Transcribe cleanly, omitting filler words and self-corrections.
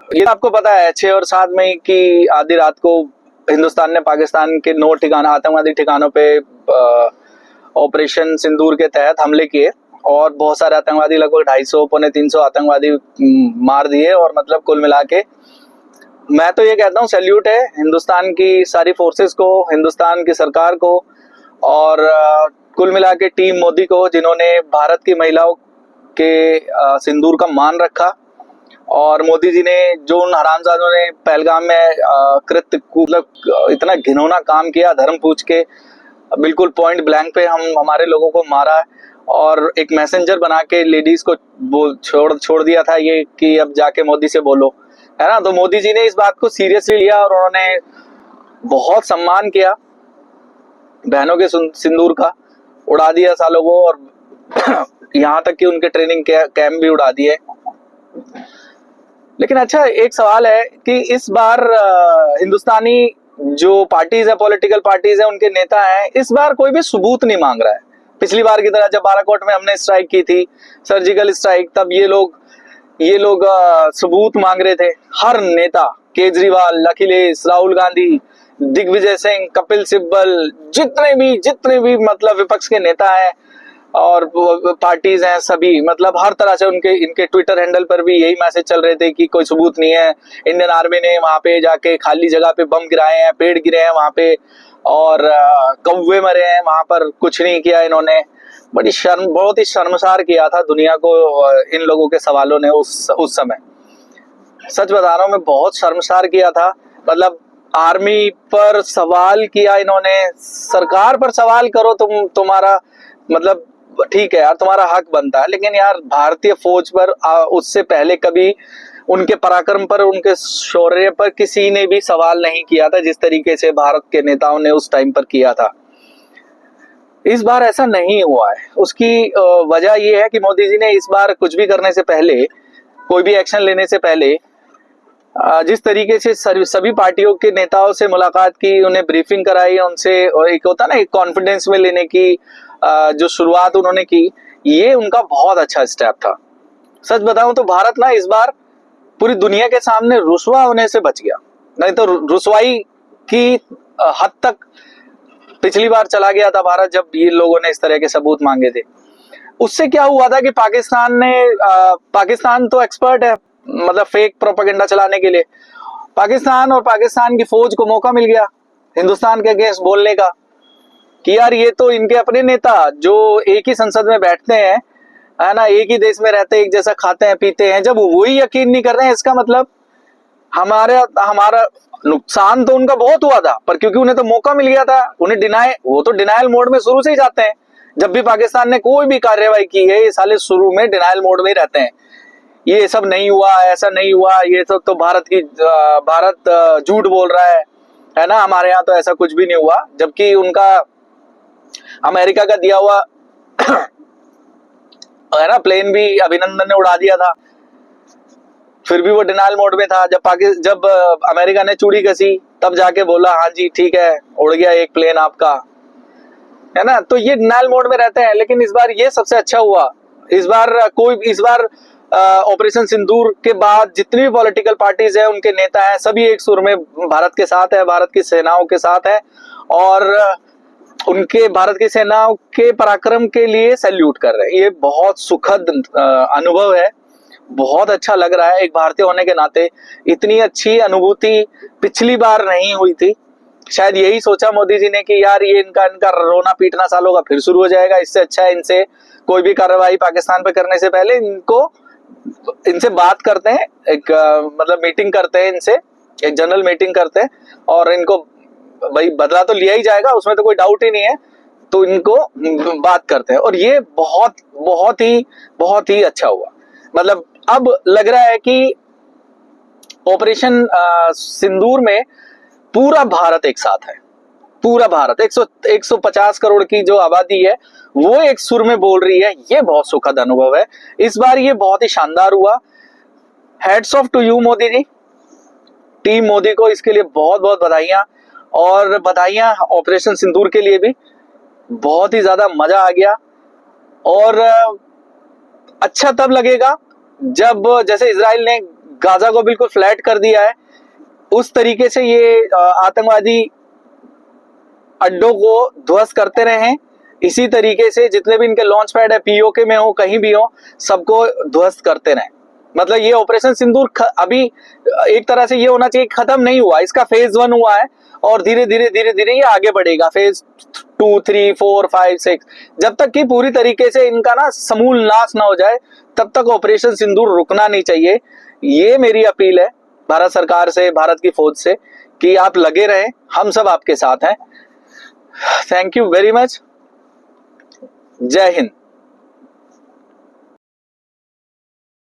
ये आपको पता है 6 और 7 मई की आधी रात को हिंदुस्तान ने पाकिस्तान के 9 ठिकाना आतंकवादी ठिकानों पे ऑपरेशन सिंदूर के तहत हमले किए और बहुत सारे आतंकवादी, लगभग 250 पौने 300 आतंकवादी मार दिए। और मतलब कुल मिला के मैं तो ये कहता हूँ सैल्यूट है हिंदुस्तान की सारी फोर्सेस को, हिंदुस्तान की सरकार को और कुल मिला के टीम मोदी को, जिन्होंने भारत की महिलाओं के सिंदूर का मान रखा। और मोदी जी ने जो उन हरामजादों ने पहलगाम में कृत्य मतलब इतना घिनौना काम किया, धर्म पूछ के बिल्कुल पॉइंट ब्लैंक पे हमारे लोगों को मारा और एक मैसेंजर बना के लेडीज को छोड़ दिया था ये कि अब जाके मोदी से बोलो, है ना। तो मोदी जी ने इस बात को सीरियसली लिया और उन्होंने बहुत सम्मान किया बहनों के सिंदूर का, उड़ा दिया सालों को और यहाँ तक कि उनके ट्रेनिंग कैंप भी उड़ा दिए। लेकिन अच्छा एक सवाल है कि इस बार हिंदुस्तानी जो पार्टीज है, पॉलिटिकल पार्टीज है, उनके नेता हैं, इस बार कोई भी सबूत नहीं मांग रहा है। पिछली बार की तरह जब बालाकोट में हमने स्ट्राइक की थी, सर्जिकल स्ट्राइक, तब ये लोग सबूत मांग रहे थे। हर नेता, केजरीवाल, अखिलेश, राहुल गांधी, दिग्विजय सिंह, कपिल सिब्बल, जितने भी मतलब विपक्ष के नेता हैं और पार्टीज हैं, सभी मतलब हर तरह से इनके ट्विटर हैंडल पर भी यही मैसेज चल रहे थे कि कोई सबूत नहीं है। इंडियन आर्मी ने वहां पे जाके खाली जगह पे बम गिराए हैं, पेड़ गिरे हैं वहां पे और कौवे मरे हैं वहां पर, कुछ नहीं किया इन्होंने। बहुत ही शर्मसार किया था दुनिया को इन लोगों के सवालों ने उस समय। सच बता रहा हूं मैं, बहुत शर्मसार किया था। मतलब आर्मी पर सवाल किया इन्होंने, सरकार पर सवाल करो तुम्हारा मतलब ठीक है यार, तुम्हारा हक बनता है, लेकिन यार भारतीय फौज पर उससे पहले कभी उनके पराक्रम पर, उनके शौर्य पर किसी ने भी सवाल नहीं किया था जिस तरीके से भारत के नेताओं ने उस टाइम पर किया था। इस बार ऐसा नहीं हुआ है। उसकी वजह यह है कि मोदी जी ने इस बार कुछ भी करने से पहले, कोई भी एक्शन लेने से पहले जिस तरीके से सभी पार्टियों के नेताओं से मुलाकात की, उन्हें ब्रीफिंग कराई, उनसे और एक होता ना एक कॉन्फिडेंस में लेने की जो शुरुआत उन्होंने की, ये उनका बहुत अच्छा स्टेप था। सच बताऊं तो भारत ना इस बार पूरी दुनिया के सामने रुसवा होने से बच गया, नहीं तो रुसवाई की हद तक पिछली बार चला गया था भारत जब ये लोगों ने इस तरह के सबूत मांगे थे। उससे क्या हुआ था कि पाकिस्तान तो एक्सपर्ट है मतलब फेक प्रोपेगेंडा चलाने के लिए। पाकिस्तान और पाकिस्तान की फौज को मौका मिल गया हिंदुस्तान के अगेंस्ट बोलने का कि यार ये तो इनके अपने नेता जो एक ही संसद में बैठते हैं, है ना, एक ही देश में रहते हैं, एक जैसा खाते हैं पीते हैं, जब वही यकीन नहीं कर रहे हैं, इसका मतलब हमारा नुकसान तो उनका बहुत हुआ था, पर क्योंकि उन्हें तो मौका मिल गया था, वो तो डिनायल मोड में शुरू से ही जाते हैं। जब भी पाकिस्तान ने कोई भी कार्रवाई की है, ये साले शुरू में डिनायल मोड में ही रहते हैं। ये सब नहीं हुआ, ऐसा नहीं हुआ, ये सब तो भारत झूठ बोल रहा है ना, हमारे यहाँ तो ऐसा कुछ भी नहीं हुआ। जबकि उनका अमेरिका का दिया हुआ है ना प्लेन भी अभिनंदन ने उड़ा दिया था, फिर भी वो डिनायल मोड में था। जब अमेरिका ने चूड़ी कसी तब जाके बोला हाँ जी ठीक है, उड़ गया एक प्लेन आपका, है ना। तो ये डिनायल मोड में रहते हैं। लेकिन इस बार ये सबसे अच्छा हुआ। इस बार ऑपरेशन सिंदूर के बाद जितनी भी पॉलिटिकल पार्टीज है, उनके नेता हैं, सभी एक सुर में भारत के साथ है, भारत की सेनाओं के साथ है और उनके भारत की सेनाओं के पराक्रम के लिए सैल्यूट कर रहे हैं। ये बहुत सुखद अनुभव है, बहुत अच्छा लग रहा है। एक भारतीय होने के नाते इतनी अच्छी अनुभूति पिछली बार नहीं हुई थी। शायद यही सोचा मोदी जी ने कि यार ये इनका रोना पीटना सालों का फिर शुरू हो जाएगा, इससे अच्छा है इनसे कोई भी कार्रवाई पाकिस्तान पे करने से पहले इनसे बात करते हैं, एक मतलब मीटिंग करते हैं, इनसे एक जनरल मीटिंग करते हैं और इनको भाई बदला तो लिया ही जाएगा, उसमें तो कोई डाउट ही नहीं है, तो इनको बात करते हैं। और ये बहुत ही अच्छा हुआ। मतलब अब लग रहा है कि ऑपरेशन सिंदूर में पूरा भारत एक साथ है, पूरा भारत 150 करोड़ की जो आबादी है वो एक सुर में बोल रही है। ये बहुत सुखद अनुभव है। इस बार ये बहुत ही शानदार हुआ। Heads off to you Modi ji, team Modi को इसके लिए बहुत बहुत बधाइयां। और बधाइयां ऑपरेशन सिंदूर के लिए भी, बहुत ही ज्यादा मजा आ गया। और अच्छा तब लगेगा जब जैसे इजराइल ने गाजा को बिल्कुल फ्लैट कर दिया है, उस तरीके से ये आतंकवादी अड्डों को ध्वस्त करते रहे। इसी तरीके से जितने भी इनके लॉन्च पैड है, पीओके में हो, कहीं भी हो, सबको ध्वस्त करते रहे। मतलब ये ऑपरेशन सिंदूर अभी एक तरह से ये होना चाहिए खत्म नहीं हुआ, इसका फेज 1 हुआ है और धीरे धीरे ये आगे बढ़ेगा, फेज 2, 3, 4, 5, 6, जब तक कि पूरी तरीके से इनका ना समूल नाश ना हो जाए तब तक ऑपरेशन सिंदूर रुकना नहीं चाहिए। ये मेरी अपील है भारत सरकार से, भारत की फौज से, कि आप लगे रहें, हम सब आपके साथ हैं। Thank you very much. जय हिंद।